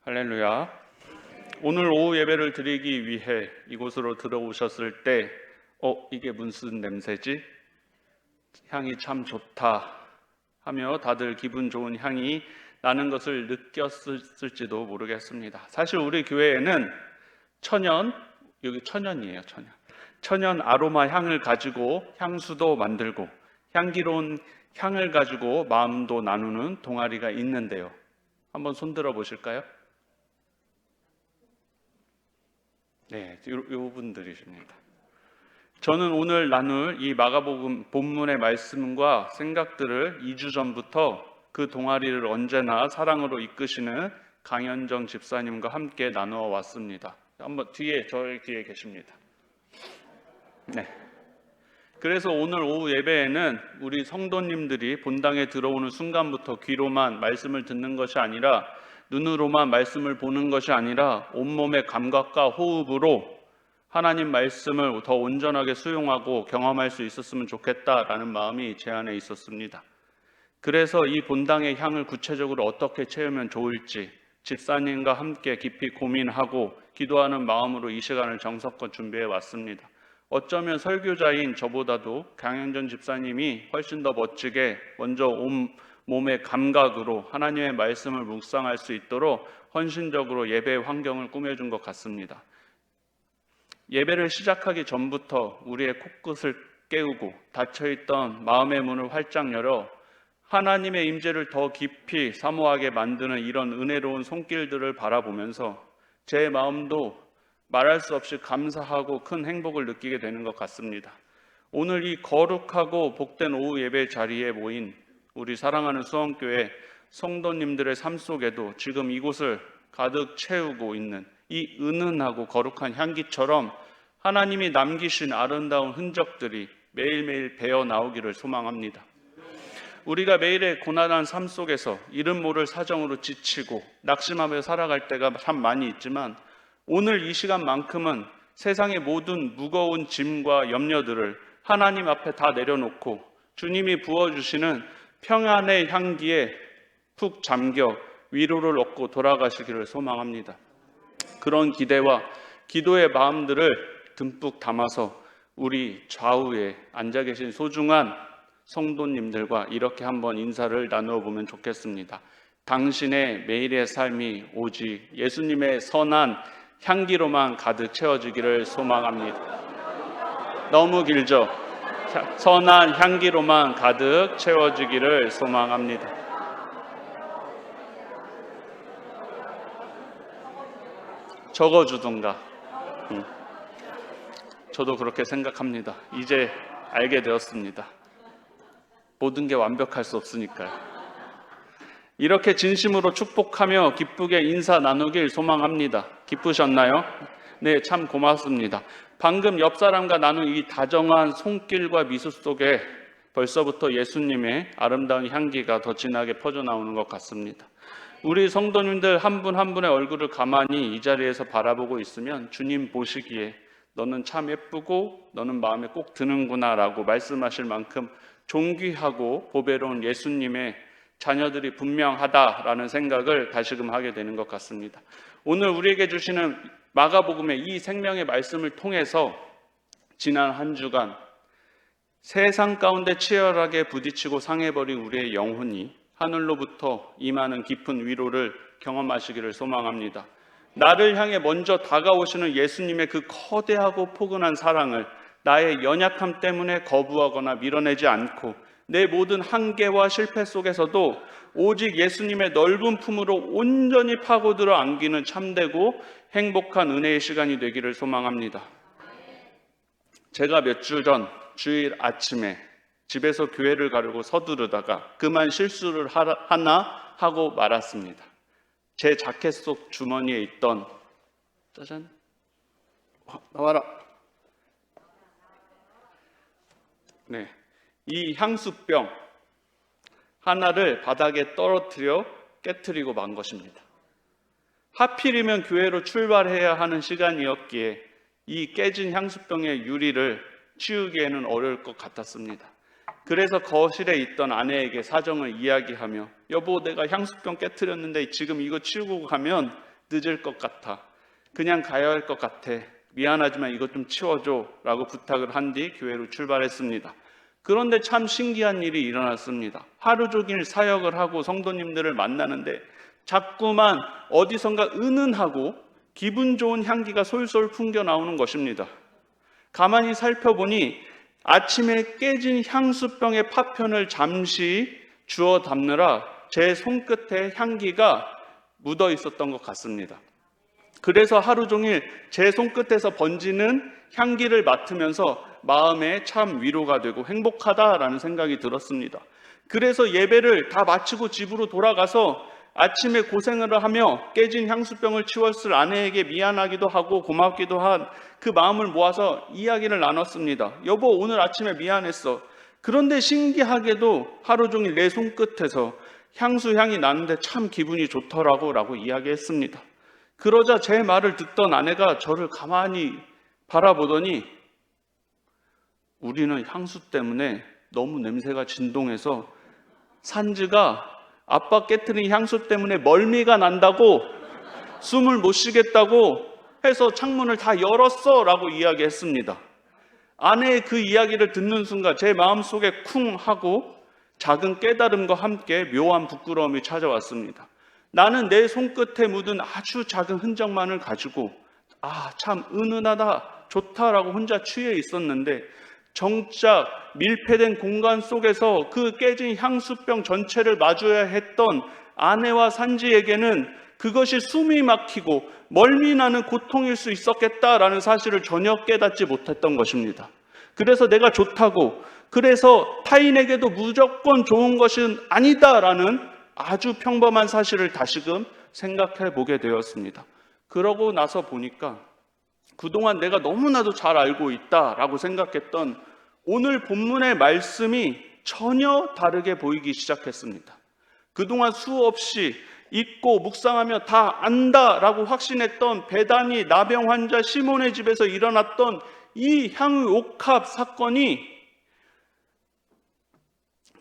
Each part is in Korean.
할렐루야. 오늘 오후 예배를 드리기 위해 이곳으로 들어오셨을 때 이게 무슨 냄새지? 향이 참 좋다 하며 다들 기분 좋은 향이 나는 것을 느꼈을지도 모르겠습니다. 사실 우리 교회에는 여기 천연이에요. 천연 아로마 향을 가지고 향수도 만들고 향기로운 향을 가지고 마음도 나누는 동아리가 있는데요. 한번 손들어 보실까요? 네, 요 분들이십니다. 저는 오늘 나눌 이 마가복음 본문의 말씀과 생각들을 2주 전부터 그 동아리를 언제나 사랑으로 이끄시는 강현정 집사님과 함께 나누어 왔습니다. 한번 저희 뒤에 계십니다. 네. 그래서 오늘 오후 예배에는 우리 성도님들이 본당에 들어오는 순간부터 귀로만 말씀을 듣는 것이 아니라 눈으로만 말씀을 보는 것이 아니라 온몸의 감각과 호흡으로 하나님 말씀을 더 온전하게 수용하고 경험할 수 있었으면 좋겠다라는 마음이 제 안에 있었습니다. 그래서 이 본당의 향을 구체적으로 어떻게 채우면 좋을지 집사님과 함께 깊이 고민하고 기도하는 마음으로 이 시간을 정성껏 준비해 왔습니다. 어쩌면 설교자인 저보다도 강현전 집사님이 훨씬 더 멋지게 먼저 몸의 감각으로 하나님의 말씀을 묵상할 수 있도록 헌신적으로 예배의 환경을 꾸며준 것 같습니다. 예배를 시작하기 전부터 우리의 코끝을 깨우고 닫혀있던 마음의 문을 활짝 열어 하나님의 임재를 더 깊이 사모하게 만드는 이런 은혜로운 손길들을 바라보면서 제 마음도 말할 수 없이 감사하고 큰 행복을 느끼게 되는 것 같습니다. 오늘 이 거룩하고 복된 오후 예배 자리에 모인 우리 사랑하는 수원교회 성도님들의 삶 속에도 지금 이곳을 가득 채우고 있는 이 은은하고 거룩한 향기처럼 하나님이 남기신 아름다운 흔적들이 매일매일 배어 나오기를 소망합니다. 우리가 매일의 고난한 삶 속에서 이름 모를 사정으로 지치고 낙심하며 살아갈 때가 참 많이 있지만 오늘 이 시간만큼은 세상의 모든 무거운 짐과 염려들을 하나님 앞에 다 내려놓고 주님이 부어주시는 평안의 향기에 푹 잠겨 위로를 얻고 돌아가시기를 소망합니다. 그런 기대와 기도의 마음들을 듬뿍 담아서 우리 좌우에 앉아 계신 소중한 성도님들과 이렇게 한번 인사를 나누어 보면 좋겠습니다. 당신의 매일의 삶이 오직 예수님의 선한 향기로만 가득 채워지기를 소망합니다. 너무 길죠? 선한 향기로만 가득 채워지기를 소망합니다. 적어주던가. 저도 그렇게 생각합니다. 이제 알게 되었습니다. 모든 게 완벽할 수 없으니까요. 이렇게 진심으로 축복하며 기쁘게 인사 나누길 소망합니다. 기쁘셨나요? 네, 참 고맙습니다. 방금 옆 사람과 나눈 이 다정한 손길과 미소 속에 벌써부터 예수님의 아름다운 향기가 더 진하게 퍼져나오는 것 같습니다. 우리 성도님들 한 분 한 분의 얼굴을 가만히 이 자리에서 바라보고 있으면 주님 보시기에 너는 참 예쁘고 너는 마음에 꼭 드는구나 라고 말씀하실 만큼 존귀하고 보배로운 예수님의 자녀들이 분명하다라는 생각을 다시금 하게 되는 것 같습니다. 오늘 우리에게 주시는 마가복음의 이 생명의 말씀을 통해서 지난 한 주간 세상 가운데 치열하게 부딪히고 상해버린 우리의 영혼이 하늘로부터 임하는 깊은 위로를 경험하시기를 소망합니다. 나를 향해 먼저 다가오시는 예수님의 그 거대하고 포근한 사랑을 나의 연약함 때문에 거부하거나 밀어내지 않고 내 모든 한계와 실패 속에서도 오직 예수님의 넓은 품으로 온전히 파고들어 안기는 참되고 행복한 은혜의 시간이 되기를 소망합니다. 제가 몇 주 전 주일 아침에 집에서 교회를 가려고 서두르다가 그만 실수를 하나 하고 말았습니다. 제 자켓 속 주머니에 있던 짜잔 나와라. 네, 이 향수병 하나를 바닥에 떨어뜨려 깨트리고 만 것입니다. 하필이면 교회로 출발해야 하는 시간이었기에 이 깨진 향수병의 유리를 치우기에는 어려울 것 같았습니다. 그래서 거실에 있던 아내에게 사정을 이야기하며 여보 내가 향수병 깨트렸는데 지금 이거 치우고 가면 늦을 것 같아. 그냥 가야 할 것 같아. 미안하지만 이것 좀 치워줘 라고 부탁을 한 뒤 교회로 출발했습니다. 그런데 참 신기한 일이 일어났습니다. 하루 종일 사역을 하고 성도님들을 만나는데 자꾸만 어디선가 은은하고 기분 좋은 향기가 솔솔 풍겨 나오는 것입니다. 가만히 살펴보니 아침에 깨진 향수병의 파편을 잠시 주워 담느라 제 손끝에 향기가 묻어 있었던 것 같습니다. 그래서 하루 종일 제 손끝에서 번지는 향기를 맡으면서 마음에 참 위로가 되고 행복하다라는 생각이 들었습니다. 그래서 예배를 다 마치고 집으로 돌아가서 아침에 고생을 하며 깨진 향수병을 치웠을 아내에게 미안하기도 하고 고맙기도 한 그 마음을 모아서 이야기를 나눴습니다. 여보, 오늘 아침에 미안했어. 그런데 신기하게도 하루 종일 내 손끝에서 향수 향이 나는데 참 기분이 좋더라고 라고 이야기했습니다. 그러자 제 말을 듣던 아내가 저를 가만히 바라보더니 우리는 향수 때문에 너무 냄새가 진동해서 산지가 아빠 깨트린 향수 때문에 멀미가 난다고, 숨을 못 쉬겠다고 해서 창문을 다 열었어 라고 이야기했습니다. 아내의 그 이야기를 듣는 순간 제 마음속에 쿵 하고 작은 깨달음과 함께 묘한 부끄러움이 찾아왔습니다. 나는 내 손끝에 묻은 아주 작은 흔적만을 가지고 참 은은하다, 좋다라고 혼자 취해 있었는데 정작 밀폐된 공간 속에서 그 깨진 향수병 전체를 마주해야 했던 아내와 산지에게는 그것이 숨이 막히고 멀미 나는 고통일 수 있었겠다라는 사실을 전혀 깨닫지 못했던 것입니다. 그래서 내가 좋다고, 그래서 타인에게도 무조건 좋은 것은 아니다라는 아주 평범한 사실을 다시금 생각해 보게 되었습니다. 그러고 나서 보니까 그동안 내가 너무나도 잘 알고 있다라고 생각했던 오늘 본문의 말씀이 전혀 다르게 보이기 시작했습니다. 그동안 수없이 읽고 묵상하며 다 안다라고 확신했던 베다니 나병 환자 시몬의 집에서 일어났던 이 향유 옥합 사건이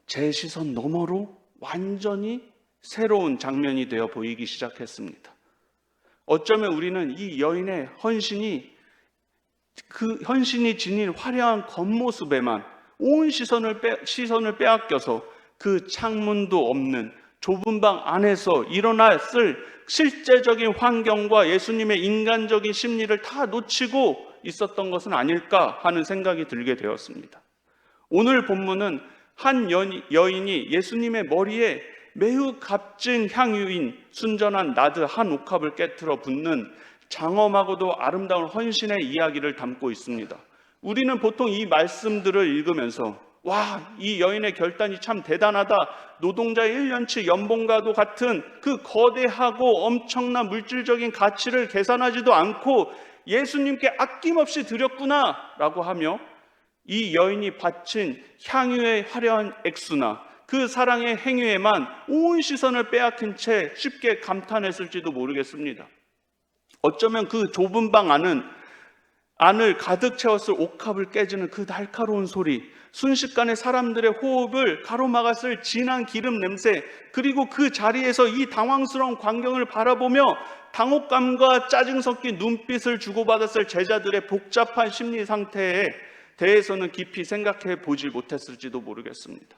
제 시선 너머로 완전히 새로운 장면이 되어 보이기 시작했습니다. 어쩌면 우리는 이 여인의 그 헌신이 지닌 화려한 겉모습에만 온 시선을 빼앗겨서 그 창문도 없는 좁은 방 안에서 일어났을 실제적인 환경과 예수님의 인간적인 심리를 다 놓치고 있었던 것은 아닐까 하는 생각이 들게 되었습니다. 오늘 본문은 한 여인이 예수님의 머리에 매우 값진 향유인 순전한 나드 한 옥합을 깨트려 붓는 장엄하고도 아름다운 헌신의 이야기를 담고 있습니다. 우리는 보통 이 말씀들을 읽으면서 이 여인의 결단이 참 대단하다, 노동자의 1년치 연봉과도 같은 그 거대하고 엄청난 물질적인 가치를 계산하지도 않고 예수님께 아낌없이 드렸구나 라고 하며 이 여인이 바친 향유의 화려한 액수나 그 사랑의 행위에만 온 시선을 빼앗긴 채 쉽게 감탄했을지도 모르겠습니다. 어쩌면 그 좁은 방 안을 가득 채웠을 옥합을 깨지는 그 날카로운 소리, 순식간에 사람들의 호흡을 가로막았을 진한 기름 냄새, 그리고 그 자리에서 이 당황스러운 광경을 바라보며 당혹감과 짜증 섞인 눈빛을 주고받았을 제자들의 복잡한 심리 상태에 대해서는 깊이 생각해 보지 못했을지도 모르겠습니다.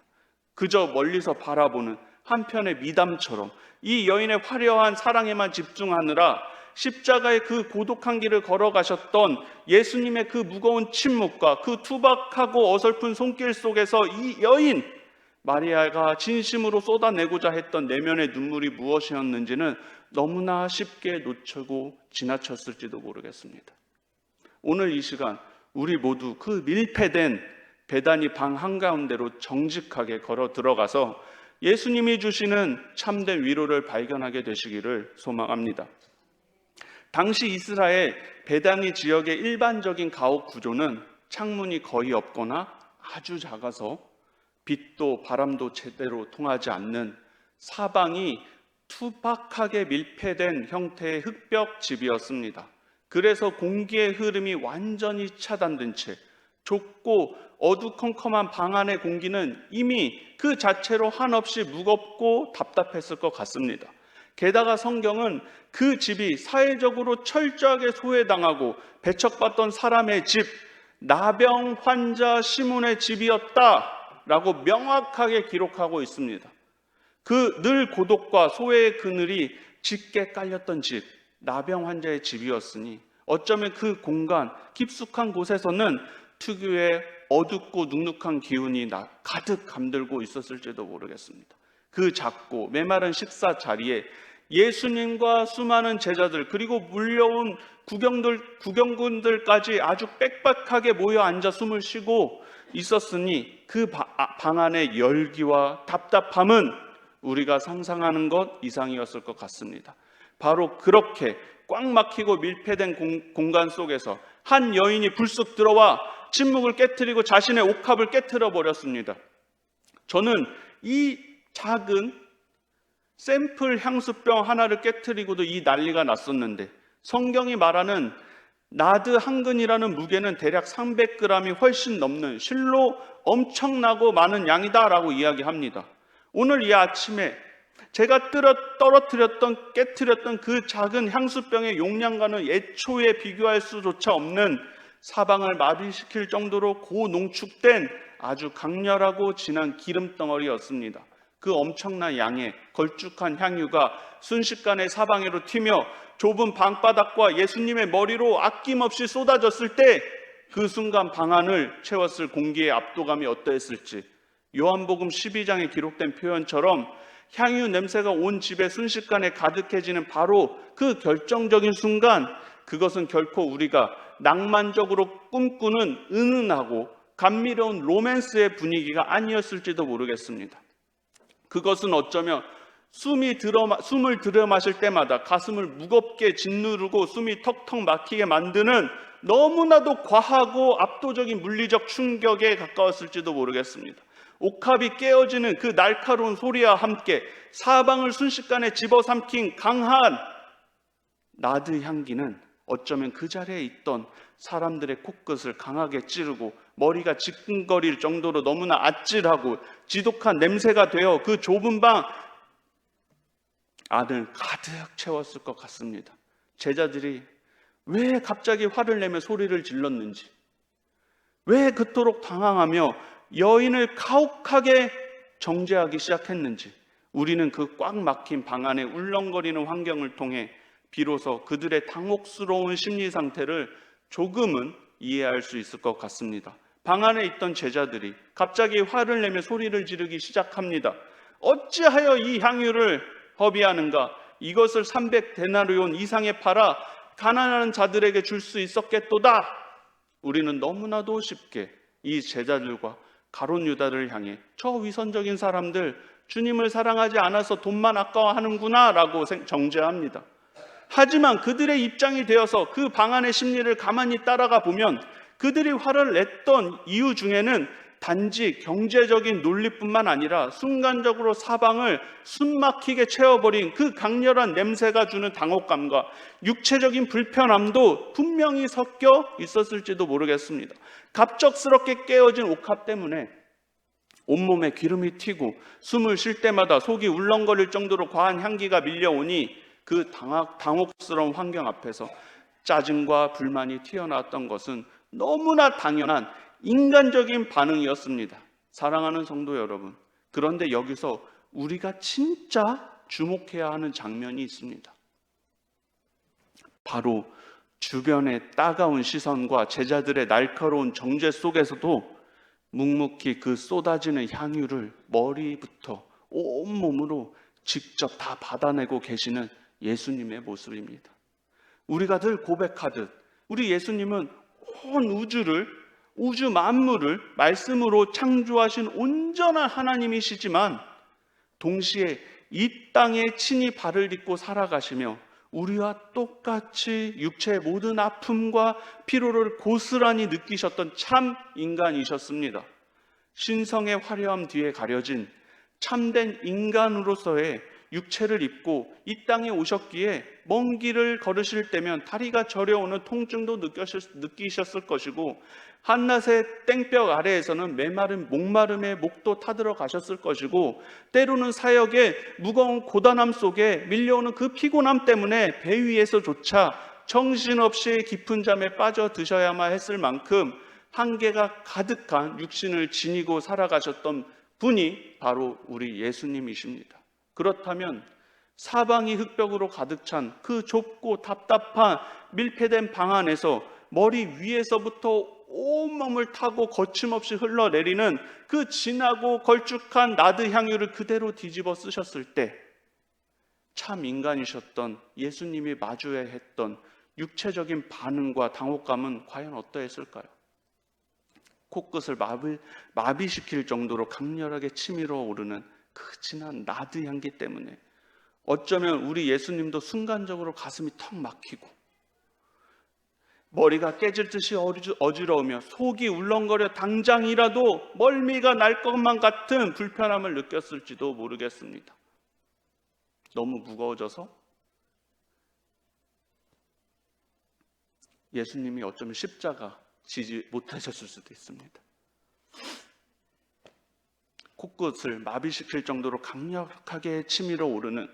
그저 멀리서 바라보는 한편의 미담처럼 이 여인의 화려한 사랑에만 집중하느라 십자가의 그 고독한 길을 걸어가셨던 예수님의 그 무거운 침묵과 그 투박하고 어설픈 손길 속에서 이 여인 마리아가 진심으로 쏟아내고자 했던 내면의 눈물이 무엇이었는지는 너무나 쉽게 놓치고 지나쳤을지도 모르겠습니다. 오늘 이 시간 우리 모두 그 밀폐된 베다니 방 한가운데로 정직하게 걸어 들어가서 예수님이 주시는 참된 위로를 발견하게 되시기를 소망합니다. 당시 이스라엘 베다니 지역의 일반적인 가옥 구조는 창문이 거의 없거나 아주 작아서 빛도 바람도 제대로 통하지 않는 사방이 투박하게 밀폐된 형태의 흙벽 집이었습니다. 그래서 공기의 흐름이 완전히 차단된 채 좁고 어두컴컴한 방 안의 공기는 이미 그 자체로 한없이 무겁고 답답했을 것 같습니다. 게다가 성경은 그 집이 사회적으로 철저하게 소외당하고 배척받던 사람의 집, 나병 환자 시몬의 집이었다라고 명확하게 기록하고 있습니다. 그 늘 고독과 소외의 그늘이 짙게 깔렸던 집, 나병 환자의 집이었으니 어쩌면 그 공간, 깊숙한 곳에서는 특유의 어둡고 눅눅한 기운이 가득 감돌고 있었을지도 모르겠습니다. 그 작고 메마른 식사 자리에 예수님과 수많은 제자들 그리고 물려온 구경꾼들까지 아주 빽빽하게 모여 앉아 숨을 쉬고 있었으니 그 방 안의 열기와 답답함은 우리가 상상하는 것 이상이었을 것 같습니다. 바로 그렇게 꽉 막히고 밀폐된 공간 속에서 한 여인이 불쑥 들어와 침묵을 깨트리고 자신의 옥합을 깨트려 버렸습니다. 저는 이 작은 샘플 향수병 하나를 깨트리고도 이 난리가 났었는데 성경이 말하는 나드 한 근이라는 무게는 대략 300g이 훨씬 넘는 실로 엄청나고 많은 양이다라고 이야기합니다. 오늘 이 아침에 제가 깨트렸던 그 작은 향수병의 용량과는 애초에 비교할 수조차 없는 사방을 마비시킬 정도로 고농축된 아주 강렬하고 진한 기름덩어리였습니다. 그 엄청난 양의 걸쭉한 향유가 순식간에 사방으로 튀며 좁은 방바닥과 예수님의 머리로 아낌없이 쏟아졌을 때 그 순간 방 안을 채웠을 공기의 압도감이 어떠했을지 요한복음 12장에 기록된 표현처럼 향유 냄새가 온 집에 순식간에 가득해지는 바로 그 결정적인 순간, 그것은 결코 우리가 낭만적으로 꿈꾸는 은은하고 감미로운 로맨스의 분위기가 아니었을지도 모르겠습니다. 그것은 어쩌면 숨을 들여 마실 때마다 가슴을 무겁게 짓누르고 숨이 턱턱 막히게 만드는 너무나도 과하고 압도적인 물리적 충격에 가까웠을지도 모르겠습니다. 옥합이 깨어지는 그 날카로운 소리와 함께 사방을 순식간에 집어삼킨 강한 나드 향기는 어쩌면 그 자리에 있던 사람들의 코끝을 강하게 찌르고 머리가 지끈거릴 정도로 너무나 아찔하고 지독한 냄새가 되어 그 좁은 방 안을 가득 채웠을 것 같습니다. 제자들이 왜 갑자기 화를 내며 소리를 질렀는지, 왜 그토록 당황하며 여인을 가혹하게 정죄하기 시작했는지 우리는 그 꽉 막힌 방 안의 울렁거리는 환경을 통해 비로소 그들의 당혹스러운 심리 상태를 조금은 이해할 수 있을 것 같습니다. 방 안에 있던 제자들이 갑자기 화를 내며 소리를 지르기 시작합니다. 어찌하여 이 향유를 허비하는가? 이것을 300데나리온 이상에 팔아 가난한 자들에게 줄 수 있었겠도다. 우리는 너무나도 쉽게 이 제자들과 가룟 유다를 향해 저 위선적인 사람들 주님을 사랑하지 않아서 돈만 아까워하는구나 라고 정죄합니다. 하지만 그들의 입장이 되어서 그 방 안의 심리를 가만히 따라가 보면 그들이 화를 냈던 이유 중에는 단지 경제적인 논리뿐만 아니라 순간적으로 사방을 숨막히게 채워버린 그 강렬한 냄새가 주는 당혹감과 육체적인 불편함도 분명히 섞여 있었을지도 모르겠습니다. 갑작스럽게 깨어진 옥합 때문에 온몸에 기름이 튀고 숨을 쉴 때마다 속이 울렁거릴 정도로 과한 향기가 밀려오니 그 당혹스러운 환경 앞에서 짜증과 불만이 튀어나왔던 것은 너무나 당연한 인간적인 반응이었습니다. 사랑하는 성도 여러분, 그런데 여기서 우리가 진짜 주목해야 하는 장면이 있습니다. 바로 주변의 따가운 시선과 제자들의 날카로운 정죄 속에서도 묵묵히 그 쏟아지는 향유를 머리부터 온몸으로 직접 다 받아내고 계시는 예수님의 모습입니다. 우리가 늘 고백하듯 우리 예수님은 온 우주 만물을 말씀으로 창조하신 온전한 하나님이시지만 동시에 이 땅에 친히 발을 딛고 살아가시며 우리와 똑같이 육체의 모든 아픔과 피로를 고스란히 느끼셨던 참 인간이셨습니다. 신성의 화려함 뒤에 가려진 참된 인간으로서의 육체를 입고 이 땅에 오셨기에 먼 길을 걸으실 때면 다리가 저려오는 통증도 느끼셨을 것이고, 한낮의 땡볕 아래에서는 메마른 목마름에 목도 타들어 가셨을 것이고, 때로는 사역의 무거운 고단함 속에 밀려오는 그 피곤함 때문에 배 위에서조차 정신없이 깊은 잠에 빠져 드셔야만 했을 만큼 한계가 가득한 육신을 지니고 살아가셨던 분이 바로 우리 예수님이십니다. 그렇다면 사방이 흙벽으로 가득 찬 그 좁고 답답한 밀폐된 방 안에서 머리 위에서부터 온몸을 타고 거침없이 흘러내리는 그 진하고 걸쭉한 나드 향유를 그대로 뒤집어 쓰셨을 때 참 인간이셨던 예수님이 마주해야 했던 육체적인 반응과 당혹감은 과연 어떠했을까요? 코끝을 마비시킬 정도로 강렬하게 치밀어 오르는 그 진한 나드 향기 때문에 어쩌면 우리 예수님도 순간적으로 가슴이 턱 막히고 머리가 깨질 듯이 어지러우며 속이 울렁거려 당장이라도 멀미가 날 것만 같은 불편함을 느꼈을지도 모르겠습니다. 너무 무거워져서 예수님이 어쩌면 십자가 지지 못하셨을 수도 있습니다. 코끝을 마비시킬 정도로 강력하게 치밀어 오르는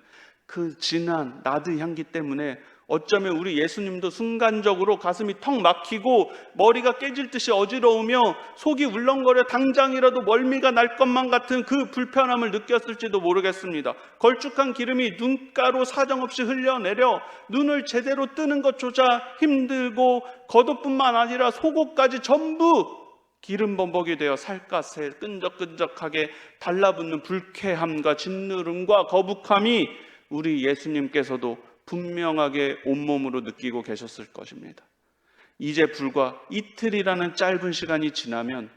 그 진한 나드 향기 때문에 어쩌면 우리 예수님도 순간적으로 가슴이 턱 막히고 머리가 깨질 듯이 어지러우며 속이 울렁거려 당장이라도 멀미가 날 것만 같은 그 불편함을 느꼈을지도 모르겠습니다. 걸쭉한 기름이 눈가로 사정없이 흘려내려 눈을 제대로 뜨는 것조차 힘들고 겉옷뿐만 아니라 속옷까지 전부 기름 범벅이 되어 살갗에 끈적끈적하게 달라붙는 불쾌함과 짓누름과 거북함이 우리 예수님께서도 분명하게 온몸으로 느끼고 계셨을 것입니다. 이제 불과 이틀이라는 짧은 시간이 지나면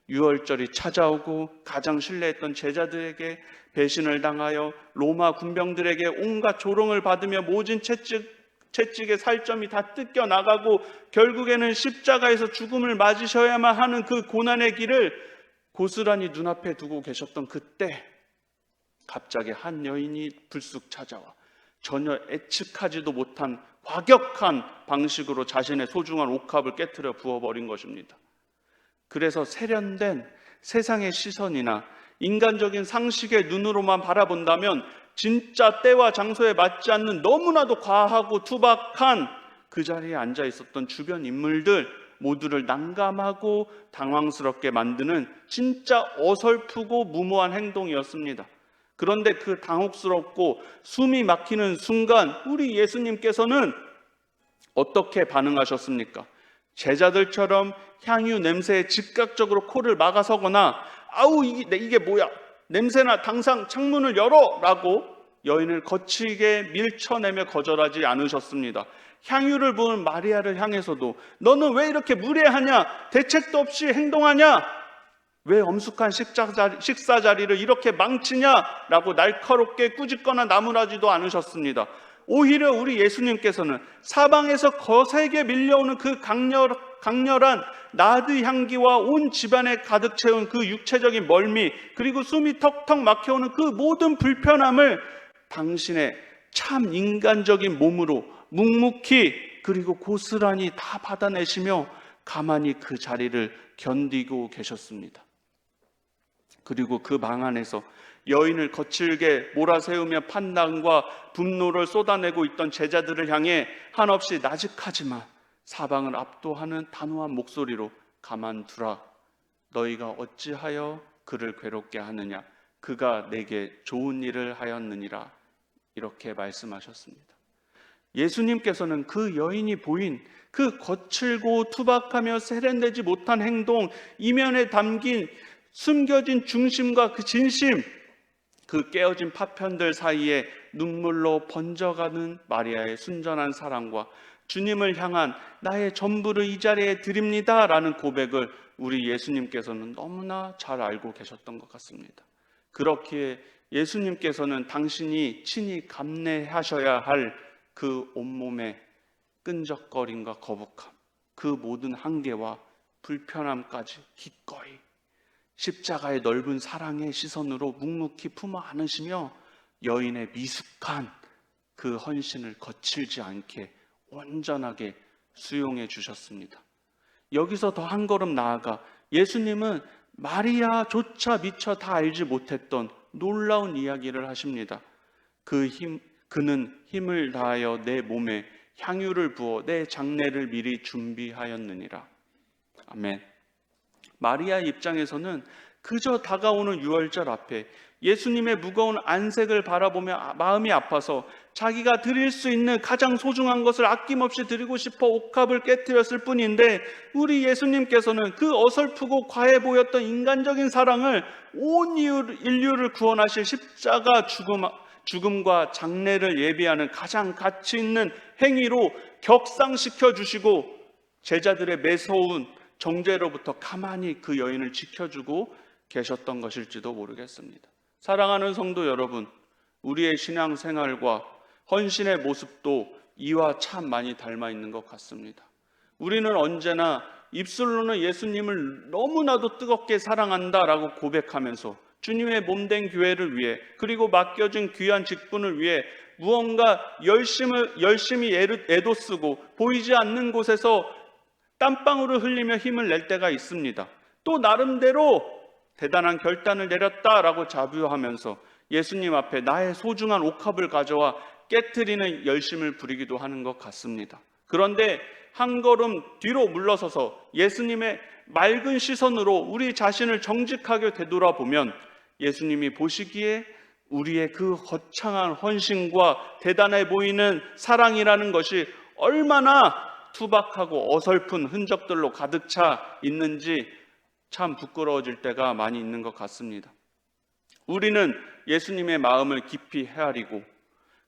유월절이 찾아오고 가장 신뢰했던 제자들에게 배신을 당하여 로마 군병들에게 온갖 조롱을 받으며 모진 채찍의 살점이 다 뜯겨 나가고 결국에는 십자가에서 죽음을 맞으셔야만 하는 그 고난의 길을 고스란히 눈앞에 두고 계셨던 그때 갑자기 한 여인이 불쑥 찾아와 전혀 예측하지도 못한 과격한 방식으로 자신의 소중한 옥합을 깨트려 부어버린 것입니다. 그래서 세련된 세상의 시선이나 인간적인 상식의 눈으로만 바라본다면 진짜 때와 장소에 맞지 않는 너무나도 과하고 투박한 그 자리에 앉아 있었던 주변 인물들 모두를 난감하고 당황스럽게 만드는 진짜 어설프고 무모한 행동이었습니다. 그런데 그 당혹스럽고 숨이 막히는 순간 우리 예수님께서는 어떻게 반응하셨습니까? 제자들처럼 향유 냄새에 즉각적으로 코를 막아서거나 아우 이게 뭐야 냄새나 당장 창문을 열어 라고 여인을 거칠게 밀쳐내며 거절하지 않으셨습니다. 향유를 부은 마리아를 향해서도 너는 왜 이렇게 무례하냐, 대책도 없이 행동하냐, 왜 엄숙한 식사 자리를 이렇게 망치냐라고 날카롭게 꾸짖거나 나무라지도 않으셨습니다. 오히려 우리 예수님께서는 사방에서 거세게 밀려오는 그 강렬한 나드 향기와 온 집안에 가득 채운 그 육체적인 멀미, 그리고 숨이 턱턱 막혀오는 그 모든 불편함을 당신의 참 인간적인 몸으로 묵묵히 그리고 고스란히 다 받아내시며 가만히 그 자리를 견디고 계셨습니다. 그리고 그 방 안에서 여인을 거칠게 몰아세우며 판단과 분노를 쏟아내고 있던 제자들을 향해 한없이 나직하지만 사방을 압도하는 단호한 목소리로 가만두라. 너희가 어찌하여 그를 괴롭게 하느냐. 그가 내게 좋은 일을 하였느니라. 이렇게 말씀하셨습니다. 예수님께서는 그 여인이 보인 그 거칠고 투박하며 세련되지 못한 행동, 이면에 담긴 숨겨진 중심과 그 진심, 그 깨어진 파편들 사이에 눈물로 번져가는 마리아의 순전한 사랑과 주님을 향한 나의 전부를 이 자리에 드립니다 라는 고백을 우리 예수님께서는 너무나 잘 알고 계셨던 것 같습니다. 그렇기에 예수님께서는 당신이 친히 감내하셔야 할 그 온몸의 끈적거림과 거북함, 그 모든 한계와 불편함까지 기꺼이 십자가의 넓은 사랑의 시선으로 묵묵히 품어 안으시며 여인의 미숙한 그 헌신을 거칠지 않게 온전하게 수용해 주셨습니다. 여기서 더 한 걸음 나아가 예수님은 마리아조차 미처 다 알지 못했던 놀라운 이야기를 하십니다. 그는 힘을 다하여 내 몸에 향유를 부어 내 장례를 미리 준비하였느니라. 아멘. 마리아의 입장에서는 그저 다가오는 유월절 앞에 예수님의 무거운 안색을 바라보며 마음이 아파서 자기가 드릴 수 있는 가장 소중한 것을 아낌없이 드리고 싶어 옥합을 깨뜨렸을 뿐인데, 우리 예수님께서는 그 어설프고 과해 보였던 인간적인 사랑을 온 인류를 구원하실 십자가 죽음과 장례를 예비하는 가장 가치 있는 행위로 격상시켜 주시고 제자들의 매서운 정죄로부터 가만히 그 여인을 지켜주고 계셨던 것일지도 모르겠습니다. 사랑하는 성도 여러분, 우리의 신앙생활과 헌신의 모습도 이와 참 많이 닮아 있는 것 같습니다. 우리는 언제나 입술로는 예수님을 너무나도 뜨겁게 사랑한다라고 고백하면서 주님의 몸된 교회를 위해, 그리고 맡겨진 귀한 직분을 위해 무언가 열심히 애도 쓰고 보이지 않는 곳에서 땀방울을 흘리며 힘을 낼 때가 있습니다. 또 나름대로 대단한 결단을 내렸다라고 자부하면서 예수님 앞에 나의 소중한 옥합을 가져와 깨트리는 열심을 부리기도 하는 것 같습니다. 그런데 한 걸음 뒤로 물러서서 예수님의 맑은 시선으로 우리 자신을 정직하게 되돌아보면 예수님이 보시기에 우리의 그 거창한 헌신과 대단해 보이는 사랑이라는 것이 얼마나 투박하고 어설픈 흔적들로 가득 차 있는지 참 부끄러워질 때가 많이 있는 것 같습니다. 우리는 예수님의 마음을 깊이 헤아리고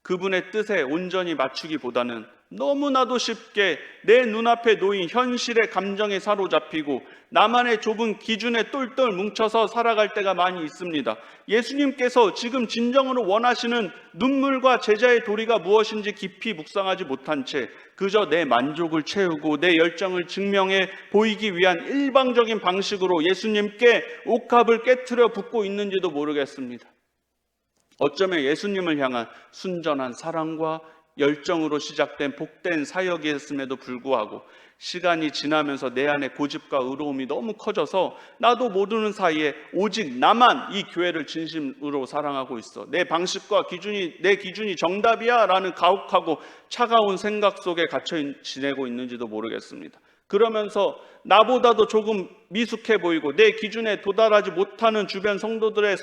그분의 뜻에 온전히 맞추기보다는 너무나도 쉽게 내 눈앞에 놓인 현실의 감정에 사로잡히고 나만의 좁은 기준에 똘똘 뭉쳐서 살아갈 때가 많이 있습니다. 예수님께서 지금 진정으로 원하시는 눈물과 제자의 도리가 무엇인지 깊이 묵상하지 못한 채 그저 내 만족을 채우고 내 열정을 증명해 보이기 위한 일방적인 방식으로 예수님께 옥합을 깨트려 붓고 있는지도 모르겠습니다. 어쩌면 예수님을 향한 순전한 사랑과 열정으로 시작된 복된 사역이었음에도 불구하고 시간이 지나면서 내 안에 고집과 의로움이 너무 커져서 나도 모르는 사이에 오직 나만 이 교회를 진심으로 사랑하고 있어, 내 방식과 내 기준이 정답이야 라는 가혹하고 차가운 생각 속에 갇혀 지내고 있는지도 모르겠습니다. 그러면서 나보다도 조금 미숙해 보이고 내 기준에 도달하지 못하는 주변 성도들의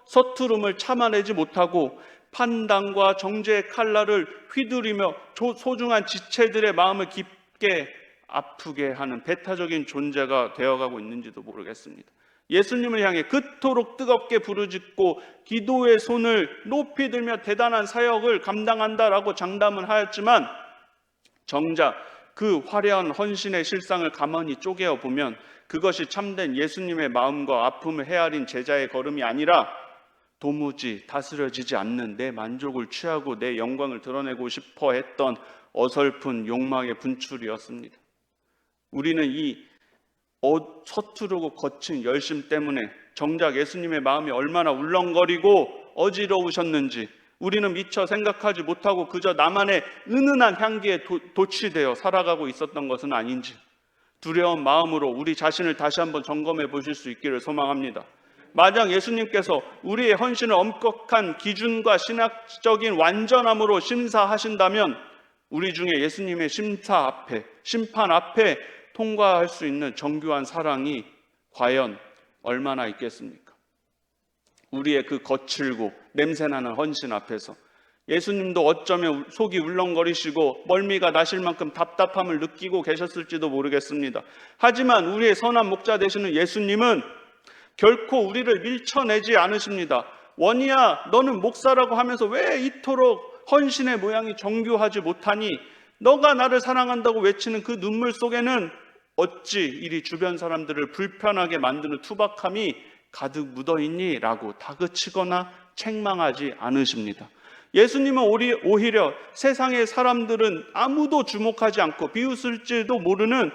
서투름을 참아내지 못하고 판단과 정죄의 칼날을 휘두르며 소중한 지체들의 마음을 깊게 아프게 하는 배타적인 존재가 되어가고 있는지도 모르겠습니다. 예수님을 향해 그토록 뜨겁게 부르짖고 기도의 손을 높이 들며 대단한 사역을 감당한다라고 장담을 하였지만 정작 그 화려한 헌신의 실상을 가만히 쪼개어 보면 그것이 참된 예수님의 마음과 아픔을 헤아린 제자의 걸음이 아니라 도무지 다스려지지 않는 내 만족을 취하고 내 영광을 드러내고 싶어 했던 어설픈 욕망의 분출이었습니다. 우리는 이 서투르고 거친 열심 때문에 정작 예수님의 마음이 얼마나 울렁거리고 어지러우셨는지 우리는 미처 생각하지 못하고 그저 나만의 은은한 향기에 도취되어 살아가고 있었던 것은 아닌지 두려운 마음으로 우리 자신을 다시 한번 점검해 보실 수 있기를 소망합니다. 만약 예수님께서 우리의 헌신을 엄격한 기준과 신학적인 완전함으로 심사하신다면 우리 중에 예수님의 심판 앞에 통과할 수 있는 정교한 사랑이 과연 얼마나 있겠습니까? 우리의 그 거칠고 냄새나는 헌신 앞에서 예수님도 어쩌면 속이 울렁거리시고 멀미가 나실 만큼 답답함을 느끼고 계셨을지도 모르겠습니다. 하지만 우리의 선한 목자 되시는 예수님은 결코 우리를 밀쳐내지 않으십니다. 원희야, 너는 목사라고 하면서 왜 이토록 헌신의 모양이 정교하지 못하니? 너가 나를 사랑한다고 외치는 그 눈물 속에는 어찌 이리 주변 사람들을 불편하게 만드는 투박함이 가득 묻어있니? 라고 다그치거나 책망하지 않으십니다. 예수님은 오히려 세상의 사람들은 아무도 주목하지 않고 비웃을지도 모르는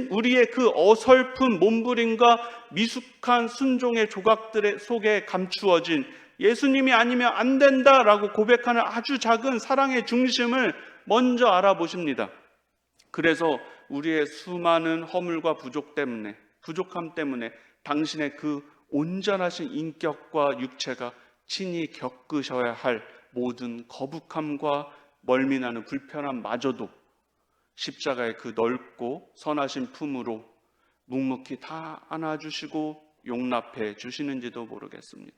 우리의 그 어설픈 몸부림과 미숙한 순종의 조각들 속에 감추어진 예수님이 아니면 안 된다라고 고백하는 아주 작은 사랑의 중심을 먼저 알아보십니다. 그래서 우리의 수많은 허물과 부족함 때문에 당신의 그 온전하신 인격과 육체가 친히 겪으셔야 할 모든 거북함과 멀미나는 불편함마저도 십자가의 그 넓고 선하신 품으로 묵묵히 다 안아주시고 용납해 주시는지도 모르겠습니다.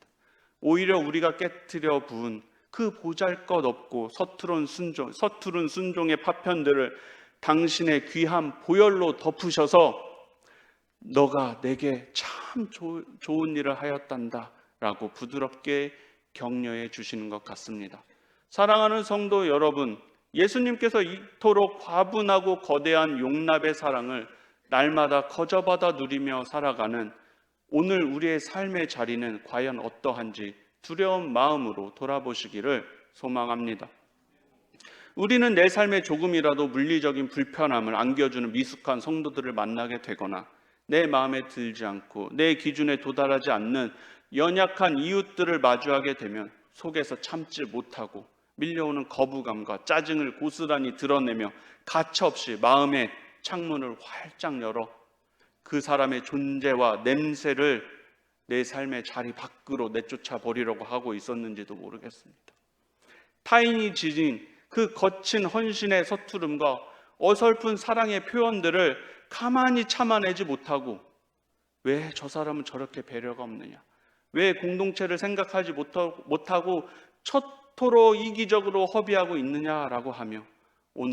오히려 우리가 깨트려 부은 그 보잘것없고 서투른 순종의 파편들을 당신의 귀한 보혈로 덮으셔서 너가 내게 참 좋은 일을 하였단다 라고 부드럽게 격려해 주시는 것 같습니다. 사랑하는 성도 여러분, 예수님께서 이토록 과분하고 거대한 용납의 사랑을 날마다 거저받아 누리며 살아가는 오늘 우리의 삶의 자리는 과연 어떠한지 두려운 마음으로 돌아보시기를 소망합니다. 우리는 내 삶에 조금이라도 물리적인 불편함을 안겨주는 미숙한 성도들을 만나게 되거나 내 마음에 들지 않고 내 기준에 도달하지 않는 연약한 이웃들을 마주하게 되면 속에서 참지 못하고 밀려오는 거부감과 짜증을 고스란히 드러내며 가차없이 마음의 창문을 활짝 열어 그 사람의 존재와 냄새를 내 삶의 자리 밖으로 내쫓아 버리려고 하고 있었는지도 모르겠습니다. 타인이 지닌 그 거친 헌신의 서투름과 어설픈 사랑의 표현들을 가만히 참아내지 못하고 왜 저 사람은 저렇게 배려가 없느냐, 왜 공동체를 생각하지 못하고 처토로 이기적으로 허비하고 있느냐라고 하며